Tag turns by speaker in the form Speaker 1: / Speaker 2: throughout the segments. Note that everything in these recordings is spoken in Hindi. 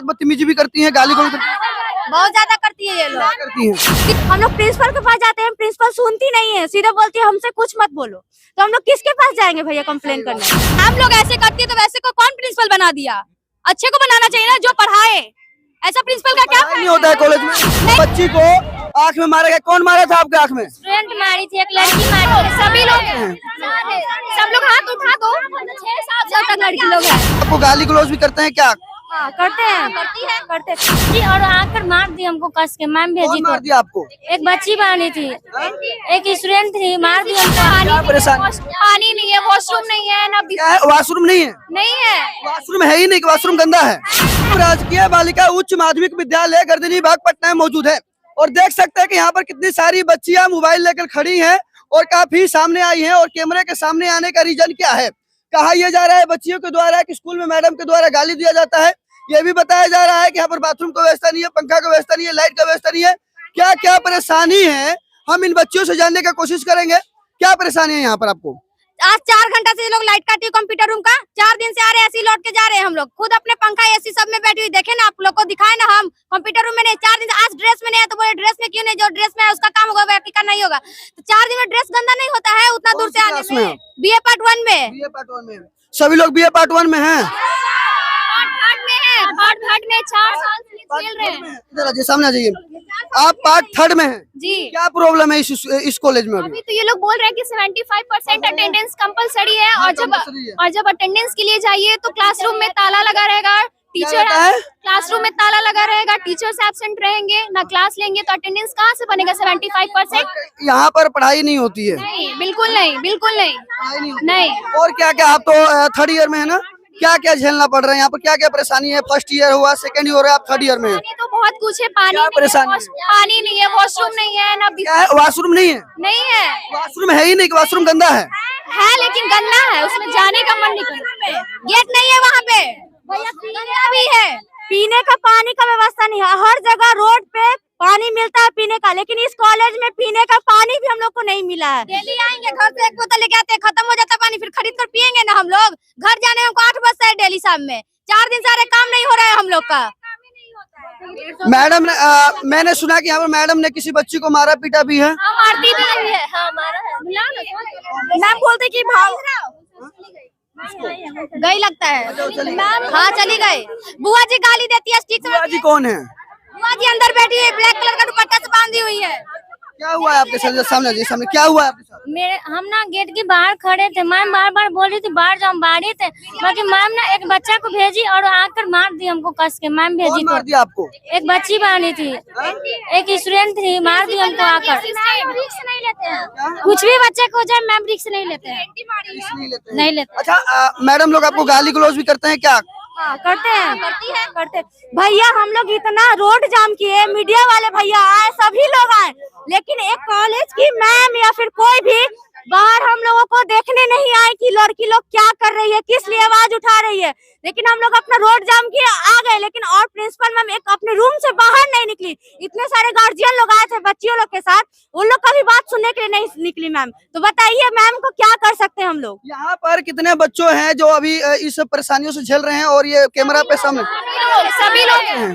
Speaker 1: बदतमीजी भी करती हैं, गाली गलौज करती हैं?
Speaker 2: बहुत ज्यादा करती है ये
Speaker 1: क्या
Speaker 2: लोग।
Speaker 1: करती हैं?
Speaker 2: हम लोग प्रिंसिपल के पास जाते हैं, प्रिंसिपल सुनती नहीं है, सीधे बोलती है हमसे कुछ मत बोलो। तो हम लोग किसके पास जाएंगे भैया कंप्लेन करने? हम लोग ऐसे करती है तो वैसे को कौन प्रिंसिपल बना दिया? अच्छे को बनाना चाहिए ना, जो पढ़ाए। ऐसा प्रिंसिपल का क्या
Speaker 1: पढ़ाई नहीं होता है कॉलेज में? बच्ची को आंख में मारा गया, कौन मारा था आपके आंख में?
Speaker 2: स्टूडेंट मारी थी, एक लड़की मारी थी, सभी लोग सब लोग हाथ उठा दो, 6-7 तक लड़की लोग हैं।
Speaker 1: आपको गाली गलौज भी करते हैं क्या?
Speaker 2: हाँ, करते हैं, करते हैं जी। और आकर मार दी हमको कस के, मैम भेजी
Speaker 1: कौन
Speaker 2: तो
Speaker 1: मार दिया आपको?
Speaker 2: एक बच्ची बनी थी, एक स्टूडेंट थी, मार दी हमको।
Speaker 1: क्या परेशानी?
Speaker 2: पानी नहीं है, वॉशरूम नहीं है ना,
Speaker 1: क्या है, वॉशरूम नहीं है?
Speaker 2: नहीं है।
Speaker 1: वॉशरूम है ही नहीं, वॉशरूम गंदा है। राजकीय बालिका उच्च माध्यमिक विद्यालय गर्दनी बाग पटना में मौजूद है और देख सकते हैं कि यहाँ पर कितनी सारी बच्चियां मोबाइल लेकर खड़ी हैं और काफी सामने आई हैं। और कैमरे के सामने आने का रीजन क्या है? कहा यह जा रहा है बच्चियों के द्वारा कि स्कूल में मैडम के द्वारा गाली दिया जाता है। ये भी बताया जा रहा है कि यहाँ पर बाथरूम का व्यवस्था नहीं है, पंखा का व्यवस्था नहीं है, लाइट का व्यवस्था नहीं है। क्या क्या परेशानी है, हम इन बच्चियों से जानने का कोशिश करेंगे। क्या परेशानी है यहाँ पर आपको?
Speaker 2: आज 4 घंटा से ये लोग लाइट काटी कंप्यूटर रूम का, 4 दिन से आ रहे हैं, ऐसे ही लौट के जा रहे हैं। हम लोग खुद अपने पंखा एसी सब में बैठी हुई, देखे ना, आप लोग को दिखाए ना, हम कंप्यूटर रूम में नहीं। 4 दिन से आज ड्रेस में नहीं है तो बोले ड्रेस में क्यों नहीं, जो ड्रेस में है उसका काम होगा, बाकी का नहीं होगा। तो 4 दिन में ड्रेस गंदा नहीं होता है उतना दूर से आने में। बीए पार्ट 1 में,
Speaker 1: बीए पार्ट 1 में सभी लोग बीए पार्ट 1 में हैं।
Speaker 2: पार्ट 3 में 4 साल से खेल रहे हैं।
Speaker 1: इधर आइए, सामने आ जाइए। आप पार्ट 3 में हैं
Speaker 2: जी।
Speaker 1: क्या प्रॉब्लम है इस कॉलेज में?
Speaker 2: अभी तो ये लोग बोल रहे हैं कि 75% अटेंडेंस कंपलसरी है, और जब अटेंडेंस के लिए जाइए तो क्लासरूम में ताला लगा रहेगा, टीचर क्लासरूम में ताला लगा रहेगा, टीचर्स एब्सेंट रहेंगे, ना क्लास लेंगे, तो अटेंडेंस कहाँ से बनेगा 75%?
Speaker 1: यहाँ पर पढ़ाई नहीं होती है?
Speaker 2: नहीं, बिल्कुल नहीं, बिल्कुल नहीं, नहीं।
Speaker 1: और क्या क्या, आप तो 3rd ईयर में है ना, क्या क्या झेलना पड़ रहा है यहाँ पर? क्या क्या परेशानी है? 1st ईयर हुआ, 2nd ईयर है, आप 3rd ईयर में हैं।
Speaker 2: पानी तो बहुत कुछ है, पानी
Speaker 1: क्या
Speaker 2: नहीं है,
Speaker 1: परेशानी?
Speaker 2: पानी नहीं है, वॉशरूम नहीं है ना,
Speaker 1: क्या है, वॉशरूम नहीं है?
Speaker 2: नहीं है।
Speaker 1: वॉशरूम है ही नहीं, वॉशरूम गंदा है।
Speaker 2: लेकिन गंदा है, उसमें जाने का मन नहीं करता। गेट नहीं है वहाँ पे, गंदा भी है। पीने का पानी का व्यवस्था नहीं है, हर जगह रोड पे पानी मिलता है पीने का, लेकिन इस कॉलेज में पीने का पानी भी हम लोग को नहीं मिला है। डेली आएंगे घर से 1 बोतल लेके आते हैं, खत्म हो जाता है पानी, फिर खरीद कर पियेंगे ना हम लोग। घर जाने में हमको 8 बजता है डेली शाम में। 4 दिन से सारे काम नहीं हो रहा है हम लोग का।
Speaker 1: मैडम ने मैंने सुना कि यहाँ पर मैडम ने किसी बच्ची को मारा पीटा भी है।
Speaker 2: मारती भी है, हाँ मारा है। मैम बोलते कि भाव गई लगता है मैम, हाँ चली गई। बुआ जी गाली देती है स्टिक से।
Speaker 1: बुआ जी कौन है?
Speaker 2: बुआ जी अंदर बैठी है, ब्लैक कलर का दुपट्टा से बांधी हुई है।
Speaker 1: क्या हुआ है आपके साथ? सामने जी, सामने क्या हुआ है आपके साथ?
Speaker 2: हम ना गेट के बाहर खड़े थे, मैम बार बार बोल रही थी बाहर जाओ, बाहर थे, बाकी मैम ना एक बच्चा को भेजी और आकर मार दी हमको कस के। मैम भेजी
Speaker 1: कौन मार
Speaker 2: तो
Speaker 1: दिया आपको?
Speaker 2: एक बच्ची बनी थी, एक स्टूडेंट थी, मार दी हमको आकर। कुछ भी बच्चे को हो जाए मैम रिस्क नहीं लेते हैं, नहीं लेते।
Speaker 1: अच्छा, मैडम लोग आपको गाली गलौज भी करते हैं क्या?
Speaker 2: हाँ, करते हैं। भैया हम लोग इतना रोड जाम किए, मीडिया वाले भैया आए, सभी लोग आए, लेकिन एक कॉलेज की मैम या फिर कोई भी बाहर हम लोगों को देखने नहीं आए कि लड़की लोग क्या कर रही है, किस लिए आवाज उठा रही है। लेकिन हम लोग अपना रोड जाम किए आ गए, लेकिन और प्रिंसिपल मैम एक अपने रूम से बाहर नहीं निकली। इतने सारे गार्जियन लोग आए थे बच्चियों लोग के साथ, उन लोग का भी बात सुनने के लिए नहीं निकली मैम। तो बताइए मैम को क्या कर सकते हैं हम लोग?
Speaker 1: यहाँ पर कितने बच्चों हैं जो अभी इस परेशानियों से झेल रहे हैं और ये कैमरा पे सामने
Speaker 2: सभी लोग हैं,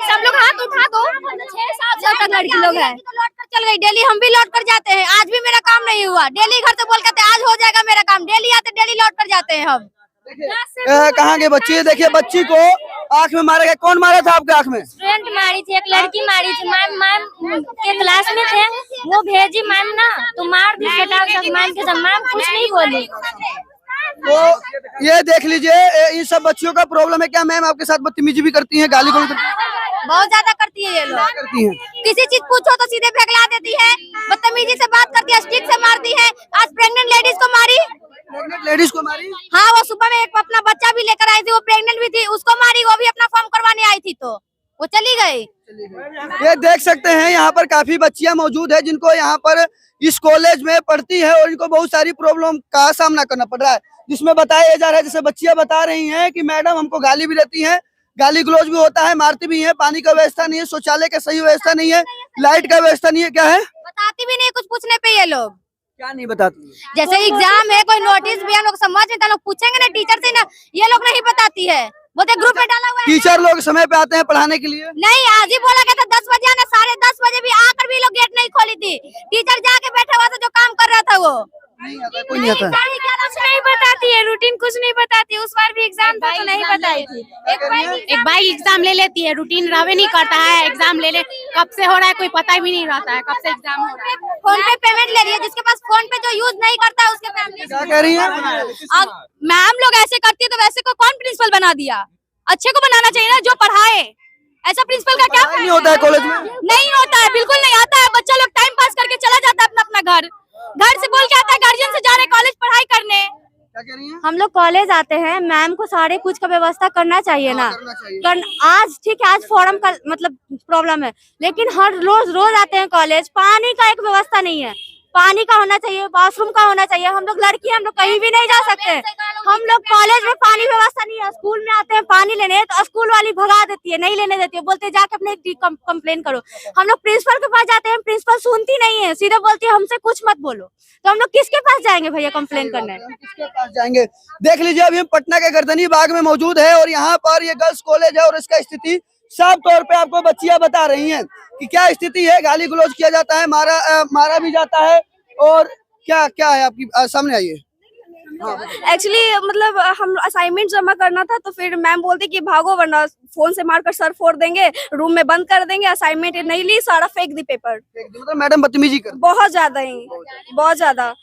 Speaker 2: सब लोग हाथ उठा दो, 6-7 तक लड़की लोग हैं। लौट कर चल गई, डेली हम भी लौट कर जाते हैं, आज भी मेरा काम नहीं हुआ। डेली घर से बोल के आज हो जाएगा मेरा काम, डेली आते डेली लौट कर जाते हैं हम।
Speaker 1: कहाँ के बच्ची? देखिए बच्ची को आंख में मारा गया, कौन मारा था आपके आंख में?
Speaker 2: स्टूडेंट मारी थी, एक लड़की मारी थी। मैम के क्लास में थे, वो भेजी मैम ना, तो मार दी मैम के साथ। मैम कुछ नहीं बोली।
Speaker 1: तो ये देख लीजिए, इन सब बच्चियों का प्रॉब्लम है। क्या मैम आपके साथ बदतमीजी भी करती हैं, गाली गलौज करती हैं?
Speaker 2: बहुत ज्यादा करती है ये लोग।
Speaker 1: करती हैं?
Speaker 2: किसी चीज पूछो तो सीधे फेंकला देती है, बदतमीजी से बात करती है, स्टिक से मारती है। आज प्रेग्नेंट लेडीज को मारी,
Speaker 1: प्रेग्नेंट लेडीज को मारी?
Speaker 2: हाँ, वो सुबह में एक अपना बच्चा भी लेकर आई थी, वो प्रेग्नेंट भी थी, उसको मारी। वो भी अपना फॉर्म करवाने आई थी तो वो चली गई।
Speaker 1: ये देख सकते हैं यहाँ पर काफी बच्चियां मौजूद है जिनको यहाँ पर इस कॉलेज में पढ़ती है और इनको बहुत सारी प्रॉब्लम का सामना करना पड़ रहा है, जिसमें बताया जा रहा है, जैसे बच्चियां बता रही हैं कि मैडम हमको गाली भी देती हैं, गाली गलौज भी होता है, मारती भी है, पानी का व्यवस्था नहीं है, शौचालय का सही व्यवस्था नहीं है, लाइट का व्यवस्था नहीं है। क्या है?
Speaker 2: बताती भी नहीं कुछ पूछने पे ये लोग।
Speaker 1: क्या नहीं बताती?
Speaker 2: जैसे एग्जाम है, कोई नोटिस भी हम लोग समझ में लोग पूछेंगे ना टीचर से ना, ये लोग नहीं बताती है। बोलते ग्रुप में डाला हुआ है।
Speaker 1: टीचर लोग समय पे आते हैं पढ़ाने के लिए?
Speaker 2: नहीं, आज ही बोला गया था 10 बजे आना, 10:30 बजे भी आकर भी लोग गेट नहीं खोली थी। टीचर जाके बैठा हुआ था जो काम कर रहा था वो।
Speaker 1: नहीं आता, कोई नहीं आता।
Speaker 2: कुछ नहीं बताती है, रूटीन कुछ नहीं बताती। उस बार भी एग्जाम था तो नहीं बताई थी।
Speaker 3: एक भाई एग्जाम ले लेती है, रूटीन रवे नहीं करता है, एग्जाम ले ले कब से हो रहा है कोई पता भी नहीं रहता है कब से एग्जाम हो रहा है।
Speaker 2: फोन पे पेमेंट ले रही है, जिसके पास फोन पे जो यूज नहीं करता है उसके फैमिली।
Speaker 1: क्या कह रही है?
Speaker 2: मैम लोग ऐसे करती है तो वैसे को कौन प्रिंसिपल बना दिया? अच्छे को बनाना चाहिए ना जो पढ़ाए। ऐसा प्रिंसिपल का क्या
Speaker 1: नहीं होता है कॉलेज में?
Speaker 2: नहीं होता है, बिल्कुल नहीं आता है। बच्चा लोग टाइम पास करके चला जाता है अपना अपना घर से बोल के आता है गार्जियन से जा रहे कॉलेज पढ़ाई करने।
Speaker 1: क्या कह रही हैं?
Speaker 2: हम लोग कॉलेज आते हैं, मैम को सारे कुछ का व्यवस्था करना चाहिए ना।
Speaker 1: करना चाहिए।
Speaker 2: आज ठीक है, आज फॉर्म का मतलब प्रॉब्लम है, लेकिन हर रोज आते हैं कॉलेज, पानी का एक व्यवस्था नहीं है। पानी का होना चाहिए, वॉशरूम का होना चाहिए। हम लोग लड़की, हम लोग कहीं भी नहीं जा सकते। हम लोग कॉलेज में पानी व्यवस्था नहीं है। स्कूल में आते हैं पानी लेने तो स्कूल वाली भगा देती है, नहीं लेने देती है, बोलते जाके अपने कंप्लेन करो। हम लोग प्रिंसिपल के पास जाते हैं, प्रिंसिपल सुनती नहीं है, सीधे बोलती है हमसे कुछ मत बोलो। तो हम लोग किसके पास जाएंगे भैया कंप्लेन करने?
Speaker 1: हम किसके पास जाएंगे? देख लीजिए, अभी हम पटना के गर्दनी बाग में मौजूद है और यहाँ पर ये गर्ल्स कॉलेज है और इसका स्थिति साफ तौर पे आपको बच्चियां बता रही हैं कि क्या स्थिति है। गाली गलौज किया जाता है, मारा भी जाता है और क्या क्या है आपकी सामने आइए।
Speaker 4: एक्चुअली मतलब हम असाइनमेंट जमा करना था तो फिर मैम बोलती कि भागो वरना फोन से मारकर सर फोड़ देंगे, रूम में बंद कर देंगे। असाइनमेंट नहीं ली, सारा फेंक दी पेपर।
Speaker 1: मतलब मैडम बदतमीजी कर
Speaker 4: बहुत ज्यादा ही, बहुत ज्यादा।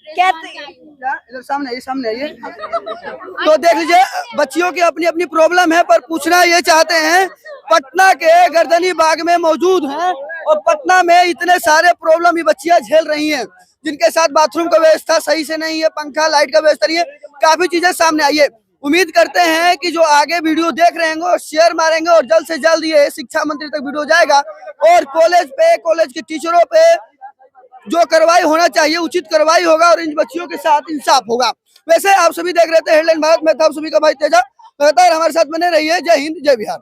Speaker 4: कहते
Speaker 1: इधर सामने आइए। तो देख लीजिए, बच्चियों की अपनी अपनी प्रॉब्लम है, पर पूछना ये चाहते हैं, पटना के गर्दनी बाग में मौजूद हैं और पटना में इतने सारे प्रॉब्लम ये बच्चियां झेल रही हैं, जिनके साथ बाथरूम का व्यवस्था सही से नहीं है, पंखा लाइट का व्यवस्था नहीं है, काफी चीजें सामने आई है। उम्मीद करते हैं कि जो आगे वीडियो देख रहे होंगे और शेयर मारेंगे और जल्द से जल्द ये शिक्षा मंत्री तक वीडियो जाएगा और कॉलेज के टीचरों पे जो कार्रवाई होना चाहिए उचित कार्रवाई होगा और इन बच्चियों के साथ इंसाफ होगा। वैसे आप सभी देख रहे थे हेडलाइन भारत में था, आप सभी का भाई तेजा लगातार हमारे साथ बने रहिए। जय हिंद, जय बिहार।